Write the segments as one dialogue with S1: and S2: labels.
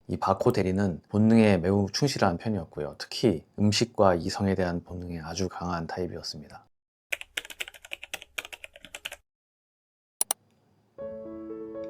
S1: 이 바코 대리는 본능에 매우 충실한 편이었고요. 특히 음식과 이성에 대한 본능에 아주 강한 타입이었습니다.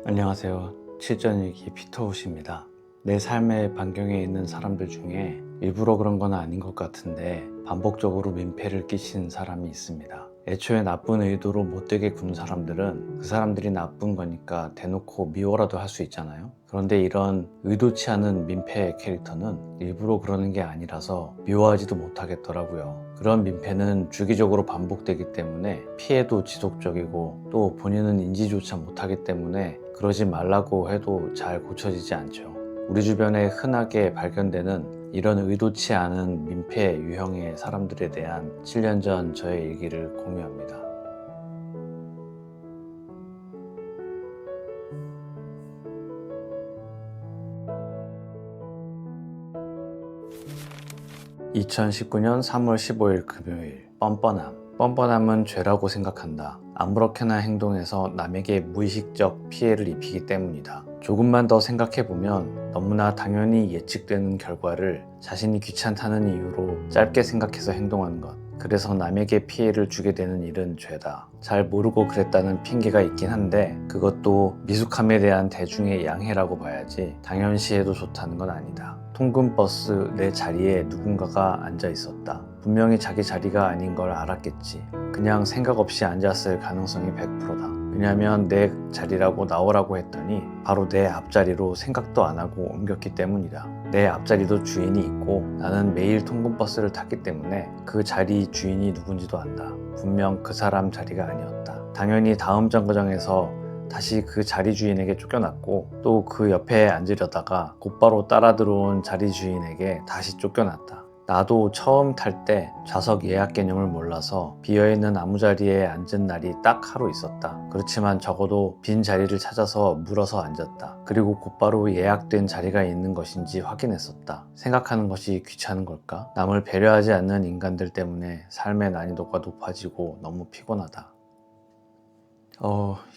S1: 안녕하세요. 7전일기 피터우시입니다. 내 삶의 반경에 있는 사람들 중에 일부러 그런 건 아닌 것 같은데 반복적으로 민폐를 끼친 사람이 있습니다. 애초에 나쁜 의도로 못되게 군 사람들은 그 사람들이 나쁜 거니까 대놓고 미워라도 할 수 있잖아요. 그런데 이런 의도치 않은 민폐 캐릭터는 일부러 그러는 게 아니라서 미워하지도 못하겠더라고요. 그런 민폐는 주기적으로 반복되기 때문에 피해도 지속적이고 또 본인은 인지조차 못하기 때문에 그러지 말라고 해도 잘 고쳐지지 않죠. 우리 주변에 흔하게 발견되는 이런 의도치 않은 민폐 유형의 사람들에 대한 7년 전 저의 일기를 공유합니다. 2019년 3월 15일 금요일. 뻔뻔함은 죄라고 생각한다. 아무렇게나 행동해서 남에게 무의식적 피해를 입히기 때문이다. 조금만 더 생각해보면 너무나 당연히 예측되는 결과를 자신이 귀찮다는 이유로 짧게 생각해서 행동하는 것. 그래서 남에게 피해를 주게 되는 일은 죄다. 잘 모르고 그랬다는 핑계가 있긴 한데 그것도 미숙함에 대한 대중의 양해라고 봐야지 당연시해도 좋다는 건 아니다. 통근버스 내 자리에 누군가가 앉아 있었다. 분명히 자기 자리가 아닌 걸 알았겠지. 그냥 생각 없이 앉았을 가능성이 100%다. 왜냐면 내 자리라고 나오라고 했더니 바로 내 앞자리로 생각도 안 하고 옮겼기 때문이다. 내 앞자리도 주인이 있고 나는 매일 통근버스를 탔기 때문에 그 자리 주인이 누군지도 안다. 분명 그 사람 자리가 아니었다. 당연히 다음 정거장에서 다시 그 자리 주인에게 쫓겨났고 또 그 옆에 앉으려다가 곧바로 따라 들어온 자리 주인에게 다시 쫓겨났다. 나도 처음 탈 때 좌석 예약 개념을 몰라서 비어있는 아무 자리에 앉은 날이 딱 하루 있었다. 그렇지만 적어도 빈 자리를 찾아서 물어서 앉았다. 그리고 곧바로 예약된 자리가 있는 것인지 확인했었다. 생각하는 것이 귀찮은 걸까? 남을 배려하지 않는 인간들 때문에 삶의 난이도가 높아지고 너무 피곤하다.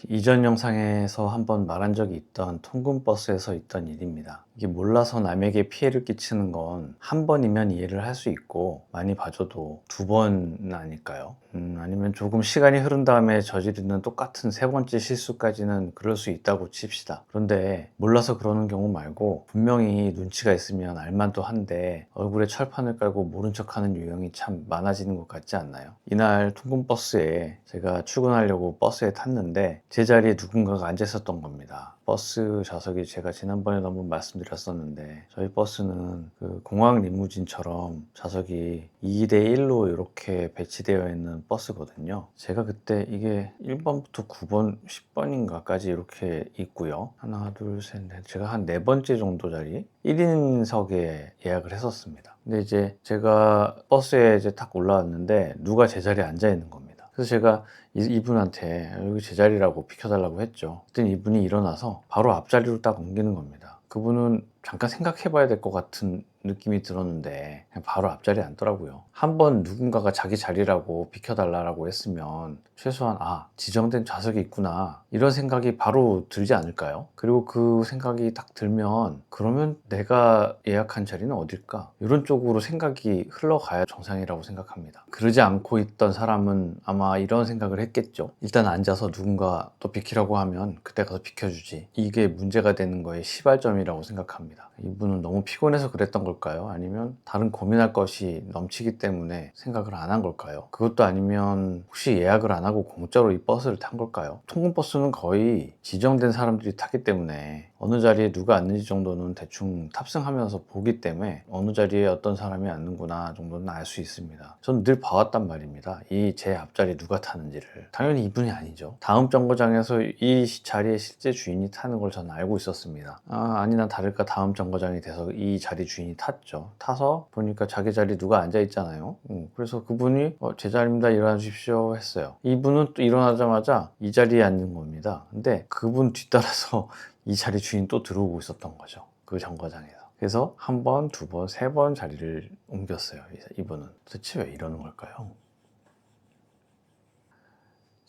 S1: 이전 영상에서 한번 말한 적이 있던 통근버스에서 있던 일입니다. 이게 몰라서 남에게 피해를 끼치는 건 한 번이면 이해를 할 수 있고 많이 봐줘도 두 번은 아닐까요? 아니면 조금 시간이 흐른 다음에 저지르는 똑같은 세 번째 실수까지는 그럴 수 있다고 칩시다. 그런데 몰라서 그러는 경우 말고 분명히 눈치가 있으면 알만도 한데 얼굴에 철판을 깔고 모른 척하는 유형이 참 많아지는 것 같지 않나요? 이날 통근버스에 제가 출근하려고 버스에 탔는데 제 자리에 누군가가 앉아 있었던 겁니다. 버스 좌석이 제가 지난번에도 한번 말씀드렸었는데 저희 버스는 그 공항 리무진처럼 좌석이 2대1로 이렇게 배치되어 있는 버스거든요. 제가 그때 이게 1번부터 9번, 10번인가까지 이렇게 있고요. 하나, 둘, 셋, 넷. 제가 한 네 번째 정도 자리 1인석에 예약을 했었습니다. 근데 이제 제가 버스에 이제 딱 올라왔는데 누가 제 자리에 앉아 있는 겁니다. 그래서 제가 이분한테 여기 제 자리라고 비켜달라고 했죠. 그랬더니 이분이 일어나서 바로 앞자리로 딱 옮기는 겁니다. 그분은 잠깐 생각해 봐야 될 것 같은 느낌이 들었는데 그냥 바로 앞자리에 앉더라고요. 한번 누군가가 자기 자리라고 비켜달라고 했으면 최소한 지정된 좌석이 있구나 이런 생각이 바로 들지 않을까요? 그리고 그 생각이 딱 들면 그러면 내가 예약한 자리는 어딜까? 이런 쪽으로 생각이 흘러가야 정상이라고 생각합니다. 그러지 않고 있던 사람은 아마 이런 생각을 했겠죠. 일단 앉아서 누군가 또 비키라고 하면 그때 가서 비켜주지. 이게 문제가 되는 거의 시발점이라고 생각합니다. 이분은 너무 피곤해서 그랬던 걸까요? 아니면 다른 고민할 것이 넘치기 때문에 생각을 안 한 걸까요? 그것도 아니면 혹시 예약을 안 하고 공짜로 이 버스를 탄 걸까요? 통근버스는 거의 지정된 사람들이 타기 때문에 어느 자리에 누가 앉는지 정도는 대충 탑승하면서 보기 때문에 어느 자리에 어떤 사람이 앉는구나 정도는 알 수 있습니다. 전 늘 봐왔단 말입니다. 이 제 앞자리에 누가 타는지를. 당연히 이분이 아니죠. 다음 정거장에서 이 자리에 실제 주인이 타는 걸 저는 알고 있었습니다. 아니나 다를까 다음 정거장이 돼서 이 자리 주인이 탔죠. 타서 보니까 자기 자리 누가 앉아 있잖아요. 그래서 그분이 제 자리입니다 일어나 주십시오 했어요. 이분은 또 일어나자마자 이 자리에 앉는 겁니다. 근데 그분 뒤따라서 이 자리 주인 또 들어오고 있었던 거죠. 그 정거장에서. 그래서 한 번, 두 번, 세 번 자리를 옮겼어요. 이분은. 도대체 왜 이러는 걸까요?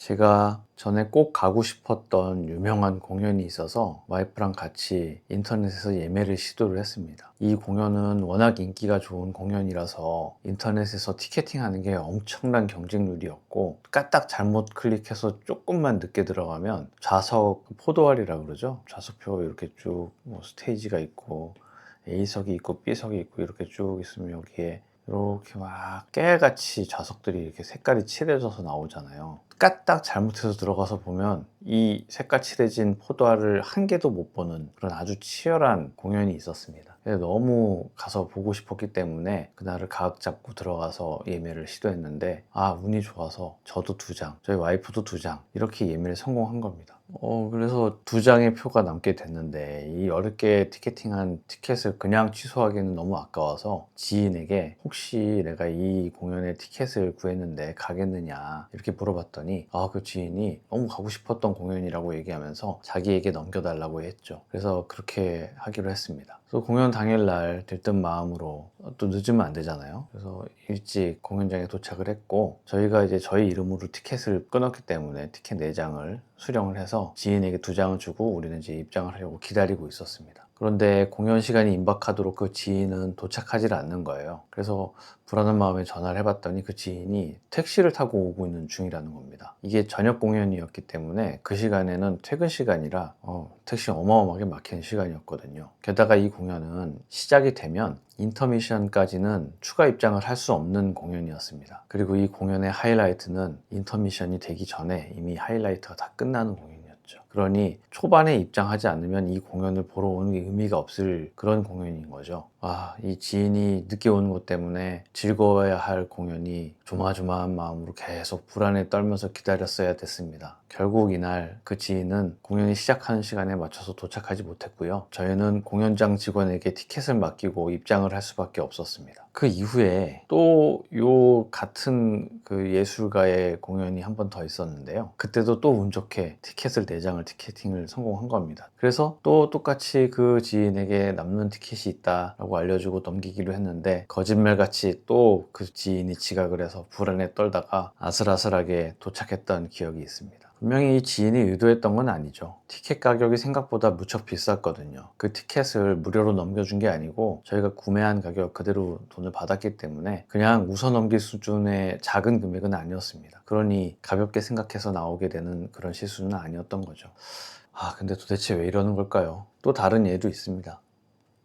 S1: 제가 전에 꼭 가고 싶었던 유명한 공연이 있어서 와이프랑 같이 인터넷에서 예매를 시도를 했습니다. 이 공연은 워낙 인기가 좋은 공연이라서 인터넷에서 티켓팅하는 게 엄청난 경쟁률이었고, 까딱 잘못 클릭해서 조금만 늦게 들어가면 좌석 포도알이라고 그러죠. 좌석표 이렇게 쭉 뭐 스테이지가 있고 A석이 있고 B석이 있고 이렇게 쭉 있으면 여기에 이렇게 막 깨같이 좌석들이 이렇게 색깔이 칠해져서 나오잖아요. 까딱 잘못해서 들어가서 보면 이 색깔 칠해진 포도알을 한 개도 못 보는 그런 아주 치열한 공연이 있었습니다. 너무 가서 보고 싶었기 때문에 그날을 가악 잡고 들어가서 예매를 시도했는데, 운이 좋아서 저도 2장, 저희 와이프도 2장 이렇게 예매를 성공한 겁니다. 그래서 2장의 표가 남게 됐는데, 이 어렵게 티켓팅한 티켓을 그냥 취소하기는 너무 아까워서 지인에게 혹시 내가 이 공연에 티켓을 구했는데 가겠느냐 이렇게 물어봤더니, 그 지인이 너무 가고 싶었던 공연이라고 얘기하면서 자기에게 넘겨달라고 했죠. 그래서 그렇게 하기로 했습니다. 그래서 공연 당일날 들뜬 마음으로, 또 늦으면 안 되잖아요. 그래서 일찍 공연장에 도착을 했고, 저희가 이제 저희 이름으로 티켓을 끊었기 때문에 티켓 4장을 수령을 해서 지인에게 2장을 주고 우리는 이제 입장을 하려고 기다리고 있었습니다. 그런데 공연 시간이 임박하도록 그 지인은 도착하지 않는 거예요. 그래서 불안한 마음에 전화를 해봤더니 그 지인이 택시를 타고 오고 있는 중이라는 겁니다. 이게 저녁 공연이었기 때문에 그 시간에는 퇴근 시간이라 택시 어마어마하게 막히는 시간이었거든요. 게다가 이 공연은 시작이 되면 인터미션까지는 추가 입장을 할 수 없는 공연이었습니다. 그리고 이 공연의 하이라이트는 인터미션이 되기 전에 이미 하이라이트가 다 끝나는 공연이었죠. 그러니 초반에 입장하지 않으면 이 공연을 보러 오는 게 의미가 없을 그런 공연인 거죠. 이 지인이 늦게 오는 것 때문에 즐거워야 할 공연이 조마조마한 마음으로 계속 불안에 떨면서 기다렸어야 됐습니다. 결국 이날 그 지인은 공연이 시작하는 시간에 맞춰서 도착하지 못했고요. 저희는 공연장 직원에게 티켓을 맡기고 입장을 할 수밖에 없었습니다. 그 이후에 또 요 같은 그 예술가의 공연이 한 번 더 있었는데요. 그때도 또 운 좋게 티켓을 4장을 티켓팅을 성공한 겁니다. 그래서 또 똑같이 그 지인에게 남는 티켓이 있다라고 알려주고 넘기기로 했는데, 거짓말같이 또 그 지인이 지각을 해서 불안에 떨다가 아슬아슬하게 도착했던 기억이 있습니다. 분명히 이 지인이 의도했던 건 아니죠. 티켓 가격이 생각보다 무척 비쌌거든요. 그 티켓을 무료로 넘겨준 게 아니고 저희가 구매한 가격 그대로 돈을 받았기 때문에 그냥 웃어 넘길 수준의 작은 금액은 아니었습니다. 그러니 가볍게 생각해서 나오게 되는 그런 실수는 아니었던 거죠. 근데 도대체 왜 이러는 걸까요? 또 다른 예도 있습니다.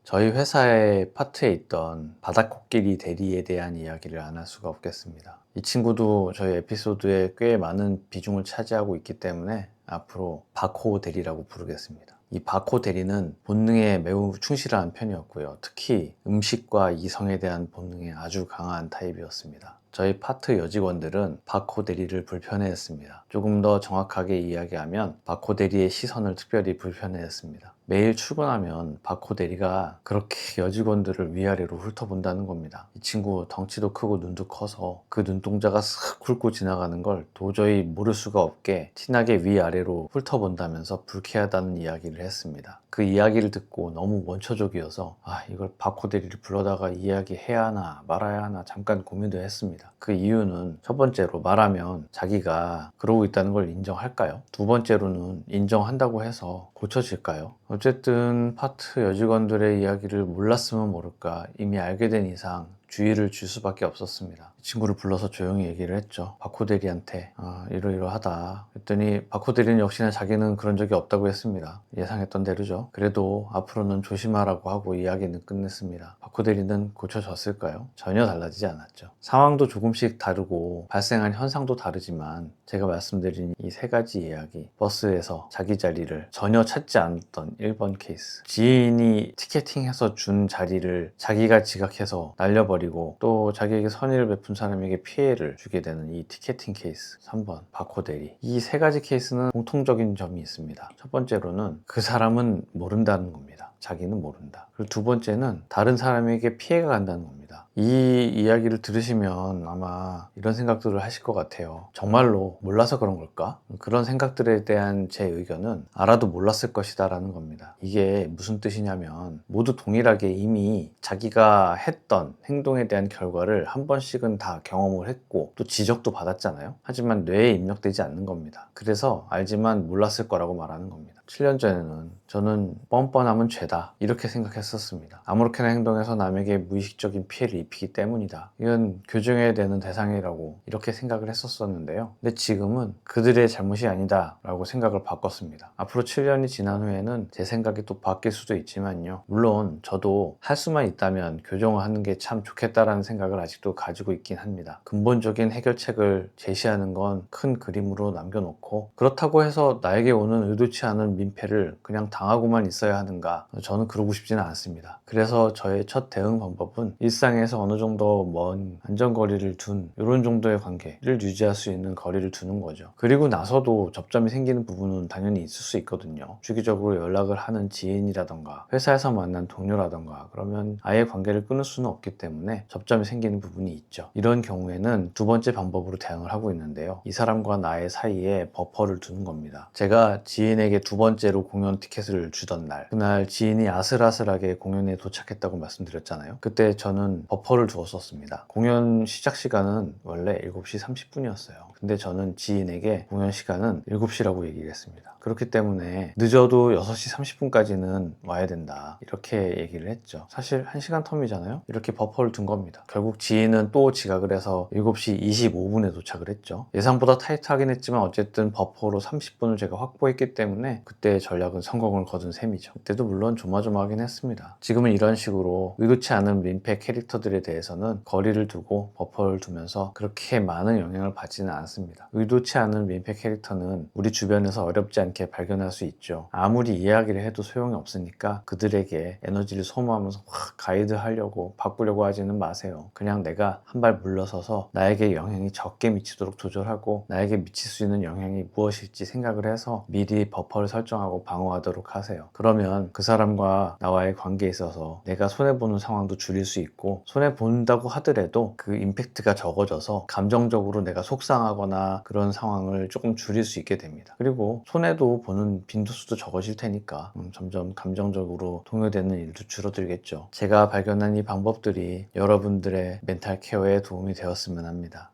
S1: 저희 회사의 파트에 있던 바다코끼리 대리에 대한 이야기를 안 할 수가 없겠습니다. 이 친구도 저희 에피소드에 꽤 많은 비중을 차지하고 있기 때문에 앞으로 바코 대리라고 부르겠습니다. 이 바코 대리는 본능에 매우 충실한 편이었고요. 특히 음식과 이성에 대한 본능에 아주 강한 타입이었습니다. 저희 파트 여직원들은 바코 대리를 불편해했습니다. 조금 더 정확하게 이야기하면 바코 대리의 시선을 특별히 불편해했습니다. 매일 출근하면 바코 대리가 그렇게 여직원들을 위아래로 훑어본다는 겁니다. 이 친구 덩치도 크고 눈도 커서 그 눈동자가 쓱 훑고 지나가는 걸 도저히 모를 수가 없게 티나게 위아래로 훑어본다면서 불쾌하다는 이야기를 했습니다. 그 이야기를 듣고 너무 원초적이어서 이걸 바코 대리를 불러다가 이야기해야 하나 말아야 하나 잠깐 고민도 했습니다. 그 이유는 첫 번째로 말하면 자기가 그러고 있다는 걸 인정할까요? 두 번째로는 인정한다고 해서 고쳐질까요? 어쨌든 파트 여직원들의 이야기를 몰랐으면 모를까 이미 알게 된 이상 주의를 줄 수밖에 없었습니다. 친구를 불러서 조용히 얘기를 했죠. 바코 대리한테 이러이러하다 했더니 바코 대리는 역시나 자기는 그런 적이 없다고 했습니다. 예상했던 대로죠. 그래도 앞으로는 조심하라고 하고 이야기는 끝냈습니다. 바코 대리는 고쳐졌을까요? 전혀 달라지지 않았죠. 상황도 조금씩 다르고 발생한 현상도 다르지만 제가 말씀드린 이 3가지 이야기, 버스에서 자기 자리를 전혀 찾지 않았던 1번 케이스, 지인이 티켓팅해서 준 자리를 자기가 지각해서 날려버리고 또 자기에게 선의를 베푼 사람에게 피해를 주게 되는 이 티켓팅 케이스, 3번 바코 대리. 이 3가지 케이스는 공통적인 점이 있습니다. 첫 번째로는 그 사람은 모른다는 겁니다. 자기는 모른다. 그리고 두 번째는 다른 사람에게 피해가 간다는 겁니다. 이 이야기를 들으시면 아마 이런 생각들을 하실 것 같아요. 정말로 몰라서 그런 걸까? 그런 생각들에 대한 제 의견은 알아도 몰랐을 것이다 라는 겁니다. 이게 무슨 뜻이냐면 모두 동일하게 이미 자기가 했던 행동에 대한 결과를 한 번씩은 다 경험을 했고 또 지적도 받았잖아요. 하지만 뇌에 입력되지 않는 겁니다. 그래서 알지만 몰랐을 거라고 말하는 겁니다. 7년 전에는 저는 뻔뻔하면 죄다 이렇게 생각했었습니다. 아무렇게나 행동해서 남에게 무의식적인 피해를 입히기 때문이다. 이건 교정해야 되는 대상이라고 이렇게 생각을 했었었는데요. 근데 지금은 그들의 잘못이 아니다 라고 생각을 바꿨습니다. 앞으로 7년이 지난 후에는 제 생각이 또 바뀔 수도 있지만요. 물론 저도 할 수만 있다면 교정을 하는 게 참 좋겠다라는 생각을 아직도 가지고 있긴 합니다. 근본적인 해결책을 제시하는 건 큰 그림으로 남겨놓고 그렇다고 해서 나에게 오는 의도치 않은 민폐를 그냥 당하고만 있어야 하는가? 저는 그러고 싶지는 않습니다. 그래서 저의 첫 대응 방법은 일상에서 어느 정도 먼 안전거리를 둔 이런 정도의 관계를 유지할 수 있는 거리를 두는 거죠. 그리고 나서도 접점이 생기는 부분은 당연히 있을 수 있거든요. 주기적으로 연락을 하는 지인이라던가 회사에서 만난 동료라던가 그러면 아예 관계를 끊을 수는 없기 때문에 접점이 생기는 부분이 있죠. 이런 경우에는 두 번째 방법으로 대응을 하고 있는데요. 이 사람과 나의 사이에 버퍼를 두는 겁니다. 제가 지인에게 두 번째로 공연 티켓을 주던 날 그날 지인이 아슬아슬하게 공연에 도착했다고 말씀드렸잖아요. 그때 저는 버퍼를 두었었습니다. 공연 시작 시간은 원래 7시 30분이었어요. 근데 저는 지인에게 공연 시간은 7시라고 얘기를 했습니다. 그렇기 때문에 늦어도 6시 30분까지는 와야 된다 이렇게 얘기를 했죠. 사실 1시간 텀이잖아요. 이렇게 버퍼를 둔 겁니다. 결국 지인은 또 지각을 해서 7시 25분에 도착을 했죠. 예상보다 타이트하긴 했지만 어쨌든 버퍼로 30분을 제가 확보했기 때문에 그때 전략은 성공을 거둔 셈이죠. 그때도 물론 조마조마하긴 했습니다. 지금은 이런 식으로 의도치 않은 민폐 캐릭터들에 대해서는 거리를 두고 버퍼를 두면서 그렇게 많은 영향을 받지는 않습니다. 의도치 않은 민폐 캐릭터는 우리 주변에서 어렵지 않게 발견할 수 있죠. 아무리 이야기를 해도 소용이 없으니까 그들에게 에너지를 소모하면서 확 가이드하려고 바꾸려고 하지는 마세요. 그냥 내가 한 발 물러서서 나에게 영향이 적게 미치도록 조절하고 나에게 미칠 수 있는 영향이 무엇일지 생각을 해서 미리 버퍼를 설정하고 방어하도록 하세요. 그러면 그 사람과 나와의 관계에 있어서 내가 손해보는 상황도 줄일 수 있고 손해본다고 하더라도 그 임팩트가 적어져서 감정적으로 내가 속상하거나 그런 상황을 조금 줄일 수 있게 됩니다. 그리고 손해도 보는 빈도수도 적어질 테니까 점점 감정적으로 동요되는 일도 줄어들겠죠. 제가 발견한 이 방법들이 여러분들의 멘탈 케어에 도움이 되었으면 합니다.